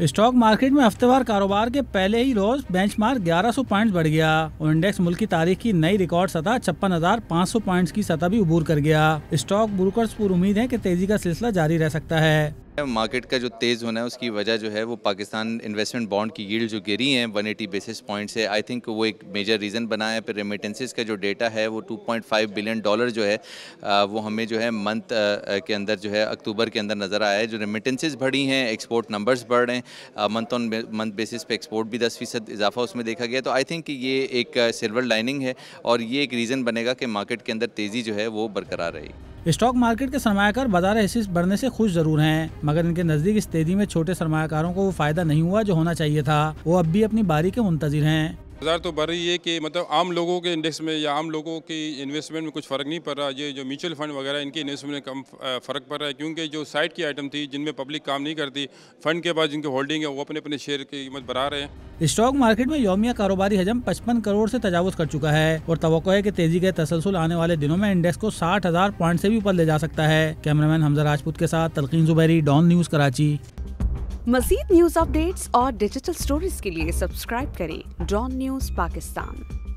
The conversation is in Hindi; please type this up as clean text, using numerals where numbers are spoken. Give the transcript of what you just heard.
स्टॉक मार्केट में हफ्तेवार कारोबार के पहले ही रोज बेंचमार्क 1100 पॉइंट्स बढ़ गया और इंडेक्स मुल्क की तारीख की नई रिकॉर्ड सतह 56,500 पॉइंट्स की सतह भी उबूर कर गया। स्टॉक ब्रोकर्स पूरी उम्मीद है कि तेजी का सिलसिला जारी रह सकता है। मार्केट का जो तेज़ होना है उसकी वजह जो है वो पाकिस्तान इन्वेस्टमेंट बॉन्ड की यील्ड जो गिरी है 180 बेसिस पॉइंट से, आई थिंक वो एक मेजर रीज़न बना है। फिर रेमिटेंसेस का जो डेटा है वो $2.5 बिलियन जो है वो हमें जो है मंथ के अंदर जो है अक्टूबर के अंदर नज़र आया है। जो रेमिटेंसेस बढ़ी हैं, एक्सपोर्ट नंबर्स बढ़ रहे हैं, मंथ ऑन मंथ बेसिस पे एक्सपोर्ट भी 10% इजाफा उसमें देखा गया। तो आई थिंक ये एक सिल्वर लाइनिंग है और ये एक रीज़न बनेगा कि मार्केट के अंदर तेज़ी जो है वो बरकरार रहेगी। स्टॉक मार्केट के सरमायाकार बाजार हिस्से बढ़ने से खुश जरूर हैं, मगर इनके नजदीक इस तेजी में छोटे सरमायाकारों को वो फायदा नहीं हुआ जो होना चाहिए था। वो अब भी अपनी बारी के मुंतजिर हैं। बाजार तो बढ़ रही है कि मतलब आम लोगों के इंडेक्स में या आम लोगों की इन्वेस्टमेंट में कुछ फ़र्क नहीं पड़ रहा। ये जो म्यूचुअल फंड वगैरह इनकी इन्वेस्टमेंट में कम फ़र्क पड़ रहा है, क्योंकि जो साइड की आइटम थी जिनमें पब्लिक काम नहीं करती, फंड के पास जिनकी होल्डिंग है वो अपने अपने शेयर की कीमत बढ़ा रहे हैं। स्टॉक मार्केट में यौमिया कारोबारी हजम 55 करोड़ से तजावुज़ कर चुका है और तवक्को है कि तेजी के तसलसल आने वाले दिनों में इंडेक्स को 60,000 पॉइंट से भी ऊपर ले जा सकता है। कैमरामैन हमजा राजपूत के साथ तलकीन जुबैरी, डॉन न्यूज़ कराची। मज़ीद न्यूज़ अपडेट्स और डिजिटल स्टोरीज के लिए सब्सक्राइब करें डॉन न्यूज़ पाकिस्तान।